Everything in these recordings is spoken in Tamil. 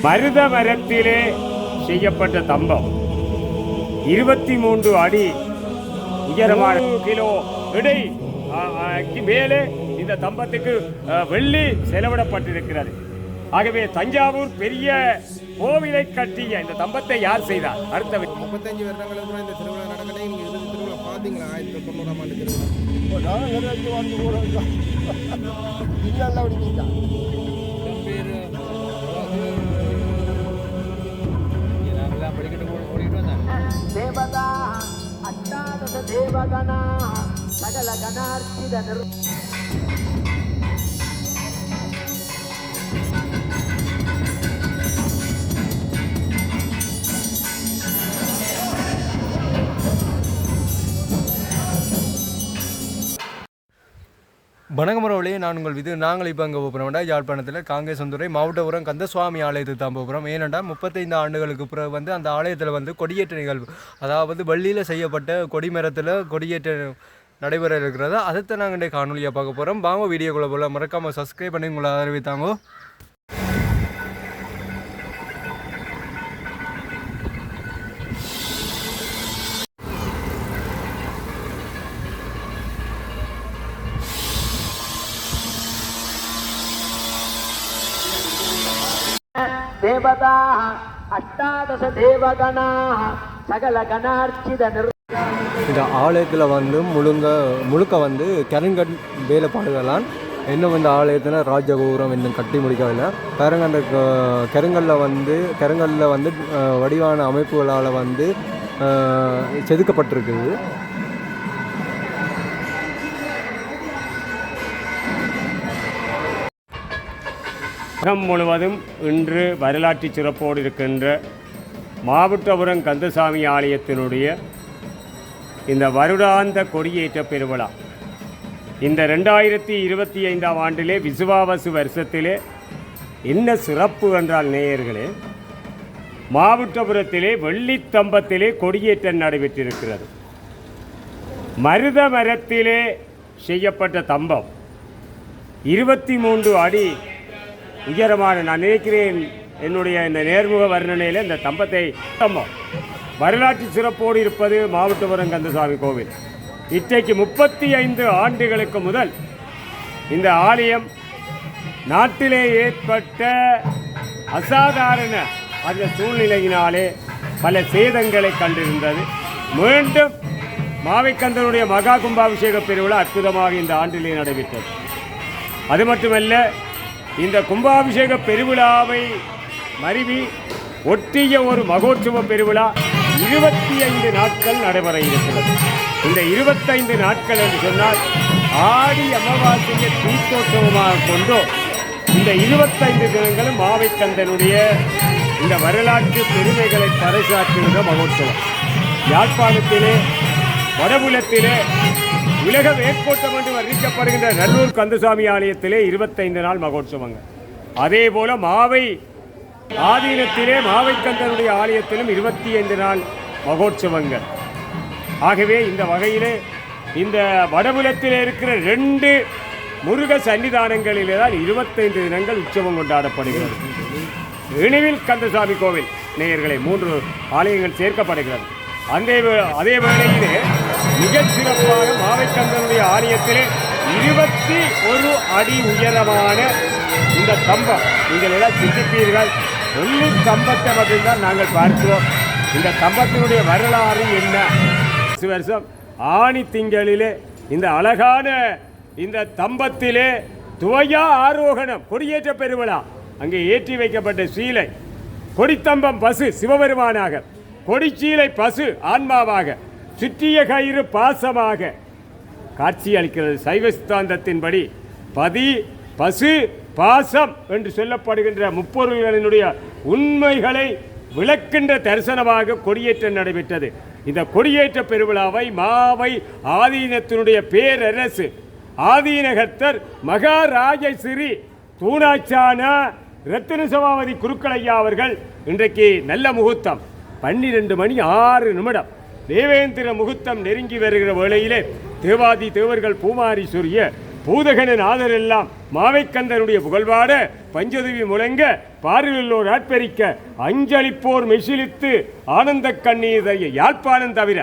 மருத மரத்திலே செய்யப்பட்ட தம்பம் 23 அடி உயரமான கிலோ எடை மேலே இந்த தம்பத்துக்கு வெள்ளி செலவிடப்பட்டிருக்கிறது. ஆகவே தஞ்சாவூர் பெரிய கோவிலை கட்டிய இந்த தம்பத்தை யார் செய்தார்? அடுத்த 35 வருடங்களுக்கு இந்த திருவிழா நடக்கணும். நீங்க இந்த திருவிழா பாத்தீங்களா? 1990ஆம் ஆண்டு திருவிழா தேவதா அஷ்டாதச தேவகணா சகல கணார்ச்சித வணக்கமுறவுகளே, நான் உங்கள் நாங்கள் இப்போ அங்கே போகிறோம்டா யாழ்ப்பாணத்தில் காங்கேசந்துறை மாவட்டபுரம் கந்தசுவாமி ஆலயத்துக்கு தான் போகிறோம். ஏனெண்டா 35 ஆண்டுகளுக்கு பிறகு அந்த ஆலயத்தில் கொடியேற்ற நிகழ்வு, அதாவது வெள்ளியில் செய்யப்பட்ட கொடிமரத்தில் கொடியேற்ற நடைபெற இருக்கிறதா, அதைத்தான் நாங்கள் காணொலியாக பார்க்க போகிறோம். வாங்க வீடியோக்குள்ளே போல மறக்காமல் சப்ஸ்கிரைப் பண்ணி உங்களை ஆதரவித்தாங்க. தேவதா அஷ்டாதச தேவகணா சகல கணார்ச்சித இந்த ஆலயத்தில் முழுக்க கருங்கல் வேலைப்பாடுகளான் இன்னும் இந்த ஆலயத்தில் ராஜகோபுரம் இன்னும் கட்டி முடிக்கவில்லை. பாருங்க, அந்த கருங்கல்லில் வடிவான அமைப்புகளால் செதுக்கப்பட்டிருக்குது. உலகம் முழுவதும் இன்று வரலாற்று சிறப்போடு இருக்கின்ற மாவட்டபுரம் கந்தசாமி ஆலயத்தினுடைய இந்த வருடாந்த கொடியேற்ற பெருவிழா இந்த 2025ஆம் ஆண்டிலே விசுவாவசு வருஷத்திலே என்ன சிறப்பு என்றால் நேயர்களே, மாவட்டபுரத்திலே வெள்ளித்தம்பத்திலே கொடியேற்றம் நடைபெற்றிருக்கிறது. மருத மரத்திலே செய்யப்பட்ட தம்பம் 23 அடி உயரமான, நான் நினைக்கிறேன் என்னுடைய இந்த நேர்முக வர்ணனையில் இந்த தம்பம் வரலாற்று சிறப்போடு இருப்பது மாவட்டபுரம் கந்தசாமி கோவில். இன்றைக்கு 35 ஆண்டுகளுக்கு முதல் இந்த ஆலயம் நாட்டிலே ஏற்பட்ட அசாதாரண அந்த சூழ்நிலையினாலே பல சேதங்களை கண்டிருந்தது. மீண்டும் மாவைக்கந்தனுடைய மகா கும்பாபிஷேக பெருவிழா அற்புதமாக இந்த ஆண்டிலே நடைபெற்றது. அது மட்டுமல்ல, இந்த கும்பாபிஷேக பெருவிழாவை மருவி ஒட்டிய ஒரு மகோற்சவ பெருவிழா 25 நாட்கள் நடைபெற இருக்கிறது. இந்த 25 நாட்கள் என்று சொன்னால் ஆடி அமாவாசையை தீர்த்தோற்சவமாக கொண்டோ இந்த 25 தினங்களும் மாவைக்கந்தனுடைய இந்த வரலாற்று பெருமைகளை பறைசாற்றுகிற மகோற்சவம். யாழ்ப்பாணத்திலே வடபுலத்திலே உலக வேட்கோட்டம் என்று வர்ணிக்கப்படுகின்ற நல்லூர் கந்தசாமி ஆலயத்திலே 25 நாள் மகோற்சவங்கள். அதே போல மாவை ஆதீனத்திலே மாவைக்கந்தனுடைய ஆலயத்திலும் 25 நாள் மகோற்சவங்கள். ஆகவே இந்த வகையிலே இந்த வடபுலத்திலே இருக்கிற 2 முருக சன்னிதானங்களிலே தான் 25 தினங்கள் உற்சவம் கொண்டாடப்படுகிறது. இணைவில் கந்தசாமி கோவில் நேயர்களை 3 ஆலயங்கள் சேர்க்கப்படுகிறது. அதே வேளையிலே மிகச் சிறப்பாக மாவைக்கந்தனுடைய ஆலயத்திலே 21 அடி உயரமான இந்த கம்பம், நீங்கள் எல்லாம் சிந்திப்பீர்கள், வெள்ளி கம்பத்தை மட்டும்தான் நாங்கள் பார்க்கிறோம். இந்த கம்பத்தினுடைய வரலாறு என்ன? வருஷம் ஆணி திங்களிலே இந்த அழகான இந்த தம்பத்திலே துவயா ஆரோகணம் கொடியேற்ற பெருவிழா, அங்கே ஏற்றி வைக்கப்பட்ட சீலை கொடித்தம்பம் பசு சிவபெருமானாக, கொடிச்சீலை பசு ஆன்மாவாக, சுற்றிய கயிறு பாசமாக காட்சி அளிக்கிறது. சைவ சித்தாந்தத்தின்படி பதி பசு பாசம் என்று சொல்லப்படுகின்ற முப்பொருள்களினுடைய உண்மைகளை விளக்கின்ற தரிசனமாக கொடியேற்றம் நடைபெற்றது. இந்த கொடியேற்ற பெருவிழாவை மாவை ஆதீனத்தினுடைய பேரரசு ஆதீனகர்த்தர் மகாராஜஸ்ரீ தூணாச்சான ரத்தின சபாபதி குருக்களையா அவர்கள் இன்றைக்கு நல்ல முகூர்த்தம் 12 மணி 6 நிமிடம் தேவேந்திர முகூர்த்தம் நெருங்கி வருகிற வேளையிலே தேவாதி தேவர்கள் பூமாரி சூரிய பூதகனின் ஆதரெல்லாம் மாவைக்கந்தனுடைய புகழ்பாட பஞ்சதுவி முழங்க பாரிலுள்ளோர் ஆட்பெரிக்க அஞ்சலிப்போர் மெசிலித்து ஆனந்த கண்ணீர் யாழ்ப்பாணம் தவிர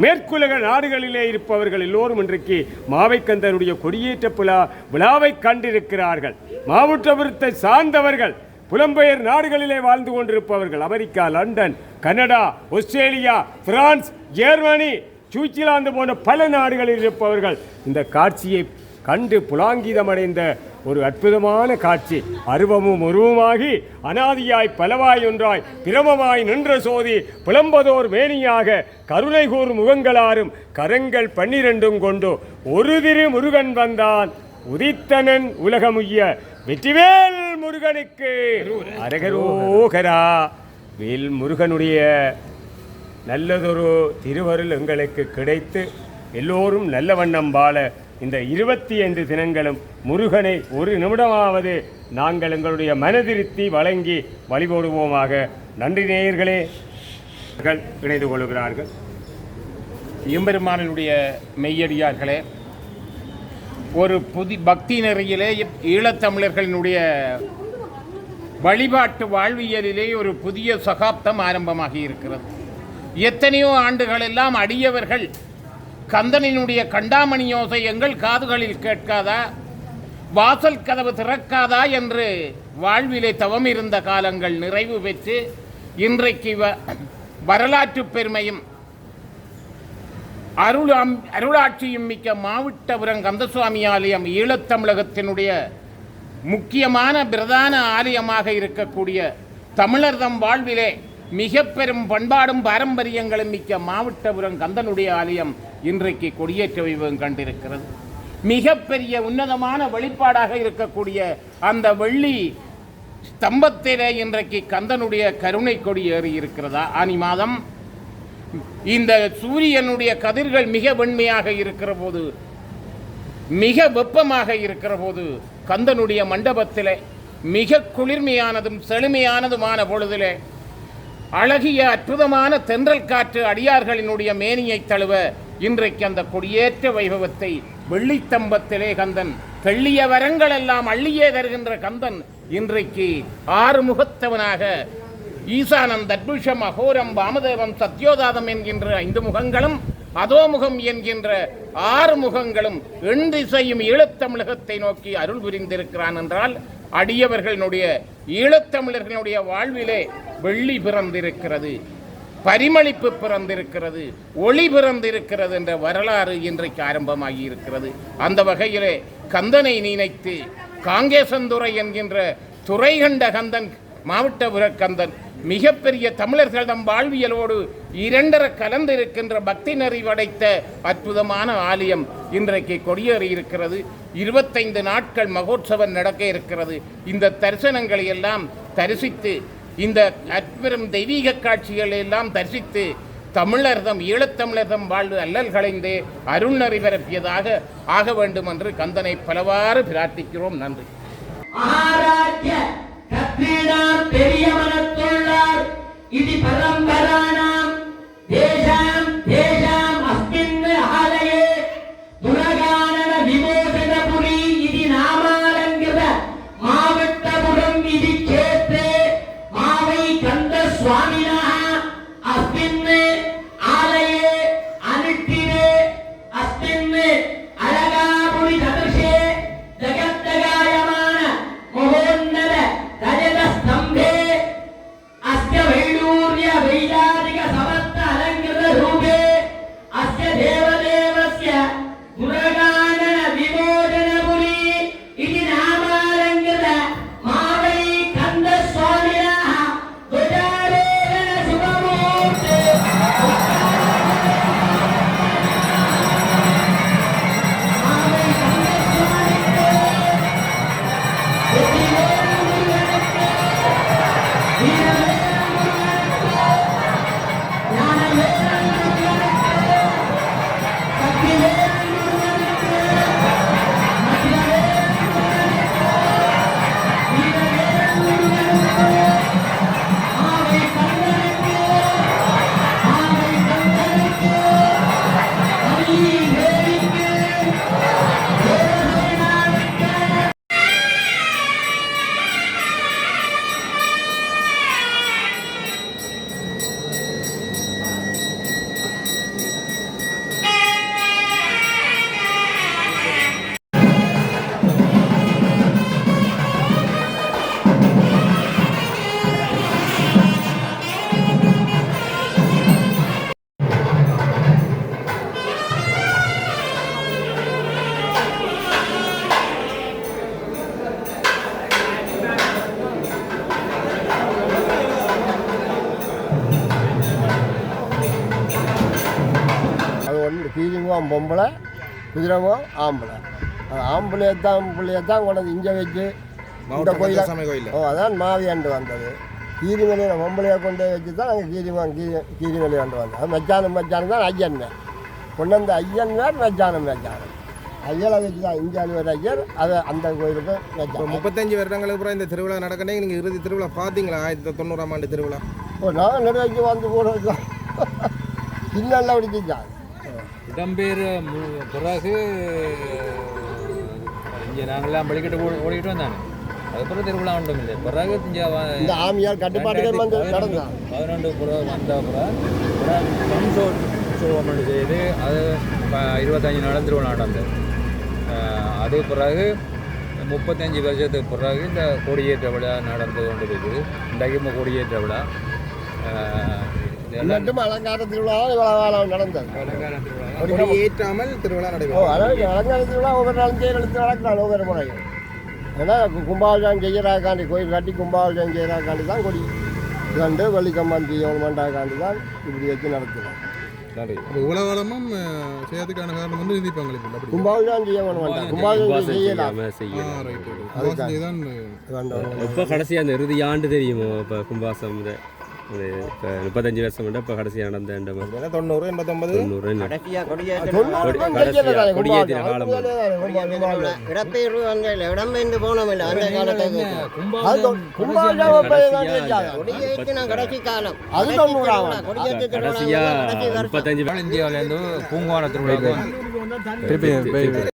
மேற்குலக நாடுகளிலே இருப்பவர்கள் எல்லோரும் இன்றைக்கு மாவைக்கந்தனுடைய கொடியேற்ற விழாவை கண்டிருக்கிறார்கள். மாவட்டபுரத்தை சார்ந்தவர்கள் புலம்பெயர் நாடுகளிலே வாழ்ந்து கொண்டிருப்பவர்கள் America, London, Canada, Australia, France, Germany, Switzerland போன்ற பல நாடுகளில் இருப்பவர்கள் இந்த காட்சியை கண்டு புலாங்கிதமடைந்த ஒரு அற்புதமான காட்சி. அருவமும் உருவமாகி அனாதியாய் பலவாய் ஒன்றாய் பிரமமாய் நின்ற சோதி புலம்பதோர் மேனியாக கருணை கூர் முகங்களாரும் கரங்கள் 12 கொண்டு ஒரு திரு முருகன் வந்தான் உதித்தனன் உலகமுய்ய வெற்றிவேல் முருகனுக்கு அரகரோகரா. வேல் முருகனுடைய நல்லதொரு திருவருள் எங்களுக்கு கிடைத்து எல்லோரும் நல்ல வண்ணம் வாழ இந்த 25 தினங்களும் முருகனை ஒரு நிமிடமாவது நாங்கள் எங்களுடைய மனதிருத்தி வழங்கி வழிபடுவோமாக. நன்றி நேயர்களே. இணைந்து கொள்கிறார்கள் எம்பெருமானுடைய மெய்யடியார்களே, ஒரு பக்தி நெறியிலே ஈழத்தமிழர்களினுடைய வழிபாட்டு வாழ்வியலிலே ஒரு புதிய சகாப்தம் ஆரம்பமாகி இருக்கிறது. எத்தனையோ ஆண்டுகளெல்லாம் அடியவர்கள் கந்தனினுடைய கண்டாமணி யோசை எங்கள் காதுகளில் கேட்காதா, வாசல் கதவு திறக்காதா என்று வாழ்விலே தவம் இருந்த காலங்கள் நிறைவு பெற்று இன்றைக்கு வரலாற்று பெருமையும் அருளாட்சியும் மிக்க மாவட்டபுரம் கந்தசுவாமி ஆலயம் ஈழத்தமிழகத்தினுடைய முக்கியமான பிரதான ஆலயமாக இருக்கக்கூடிய தமிழர்தம் வாழ்விலே மிக பெரும் பண்பாடும் பாரம்பரியங்களும் மிக்க மாவட்டபுரம் கந்தனுடைய ஆலயம் இன்றைக்கு கொடியேற்ற வைபவம் கண்டிருக்கிறது. மிகப்பெரிய உன்னதமான வெளிப்பாடாக இருக்கக்கூடிய அந்த வெள்ளி ஸ்தம்பத்திலே இன்றைக்கு கந்தனுடைய கருணை கொடி ஏறி இருக்கிறதா. ஆனி மாதம் இந்த சூரியனுடைய கதிர்கள் மிக வெண்மையாக இருக்கிற போது, மிக வெப்பமாக இருக்கிற போது கந்தனுடைய மண்டபத்திலே மிக குளிர்மையானதும் செழுமையானதுமான பொழுதிலே அழகிய அற்புதமான தென்றல் காற்று அடியார்களினுடைய மேனியை தழுவ இன்றைக்கு அந்த கொடியேற்ற வைபவத்தை வெள்ளித்தம்பத்திலே கந்தன் தெள்ளிய வரங்கள் எல்லாம் அள்ளியே தருகின்ற கந்தன் இன்றைக்கு 6 முகத்தவனாக ஈசானம், தத்புஷம், அகோரம், வாமதேவம், சத்யோதாதம் என்கின்ற 5 முகங்களும், அதோமுகம் என்கின்ற 6 முகங்களும் 8 திசையும் ஈழத்தமிழகத்தை நோக்கி அருள் புரிந்திருக்கிறான் என்றால் அடியவர்களுடைய ஈழத்தமிழர்களுடைய வாழ்விலே வெள்ளி பிறந்திருக்கிறது, பரிமளிப்பு பிறந்திருக்கிறது, ஒளி பிறந்திருக்கிறது என்ற வரலாறு இன்றைக்கு ஆரம்பமாகி இருக்கிறது. அந்த வகையிலே கந்தனை நினைத்து காங்கேசந்துறை என்கின்ற துறை கண்ட கந்தன், மாவட்டபுர கந்தன் மிகப்பெரிய தமிழர்களிடம் வாழ்வியலோடு 2 கலந்திருக்கின்ற பக்தி நெறி படைத்த அற்புதமான ஆலயம் இன்றைக்கு கொடியேறி இருக்கிறது. 25 நாட்கள் மகோற்சவம் நடக்க இருக்கிறது. இந்த தரிசனங்களை எல்லாம் தரிசித்து, இந்த அற்புதம் தெய்வீக காட்சிகளை எல்லாம் தரிசித்து தமிழர்தம் ஈழத்தமிழர்தம் வாழ்வு அல்லல் களைந்து அருள் நெறி பரப்பியதாக ஆக வேண்டும் என்று கந்தனை பலவாறு பிரார்த்திக்கிறோம். நன்றி. பெரிய மனத்துள்ளார் இது பரம்பராணாம் தேசாம் தேசாம் அஸ்மின் ஆலயே துரகானன விமோசனபுரி இது நாமாலங்கிற மாவட்டபுரம் இது சேத்ரே மாவை கந்த சுவாமினா அஸ்மின் ஆலயே அனுட்டிரே அஸ்மின் அழகாபுரி ததர்ஷே ஜகத்தகாயமான மகோன்னத ரஜத ஸ்தம்பே அஸ்ய வைடூர்ய வைதாரிக சமர்த்த அலங்கிருத ஒன்று கீரிமுகம் பொம்பளை குதிரைமுகம் ஆம்பளை. அது பிள்ளையத்தான் கொண்டு வந்து இங்கே வச்சு இந்த கோயில் அதான் மாவியாண்டு வந்தது. கீரிமலையில் பொம்பளையை கொண்டு வச்சு தான் நாங்கள் கீரிமலை கொண்டு வந்தோம். அது மச்சானம் தான் ஐயன் கொண்டு வந்த ஐயன் வேறு மச்சானம் ஐயலை வச்சு தான் இந்தியாவில் ஒரு ஐயர் அதை அந்த கோயிலுக்கு வச்சாங்க. 35 வருடங்களுக்கு அப்புறம் இந்த திருவிழா நடக்கணும். நீங்கள் இறுதி திருவிழா பார்த்தீங்களா? 1990ஆம் ஆண்டு திருவிழா. நான் நடுவைக்கு வந்து போடுறோம் இன்னெல்லாம் பிடிச்சிச்சாங்க. இடம்பெயர் பிறகு இங்கே நாங்கள்லாம் படிக்கிட்டு ஓடிக்கிட்டு வந்தாங்க. அதுக்கப்புறம் திருவிழா ஒன்றும் இல்லை. பிறகு இந்த ஆமியார் கட்டுப்பாட்டுகள் வந்து நடந்தான் 11 பிறகு வந்த அப்புறம் ஷோ செய்து அது 25 நாள் திருவிழா நடந்தது. அது பிறகு 35 வருஷத்துக்கு பிறகு இந்த கொடியேற்ற விழா நடந்து கொண்டு இருக்குது. இன்றைக்கு கொடியேற்ற விழா அலங்கார திருவிழா நடந்தது. ஏற்றாமல் திருவிழா நடைபெறும். அலங்கார திருவிழா ஒவ்வொரு நாளும் எடுத்து நடக்கிறாங்க ஒவ்வொரு முறையும். ஏன்னா கும்பாபிஷேகம் செய்யறாக்காண்டி கோயில் கட்டி கும்பாபிஷேகம் செய்யறாக்காண்டி தான் கொடி கண்டு வெள்ளிக்கம்பம் செய்யணுமெண்டாக்காண்டி தான் இப்படி வச்சு நடத்துகிறோம். உலகளமும் செய்யறதுக்கான காரணம் வந்து நிதி பங்களிப்பு. கும்பாபிஷேகம் செய்ய வேண்டாம், கும்பாபிஷேகம் செய்யலாம். இப்போ கடைசியாக அந்த இறுதி ஆண்டு தெரியுமோ? இப்போ கும்பாசம் இப்போ 35 வருஷம் இப்போ கடைசியாக நடந்த 90 89 கொடியேற்றின காலம் இடப்பெயர்வு வந்து இடம்பெயர்ந்து போனோம் அந்த காலத்துக்கு கடைசி காலம் அது 90 கடைசியாக 35 இந்தியாவிலேருந்து பூங்கான திருவிழா திருப்பி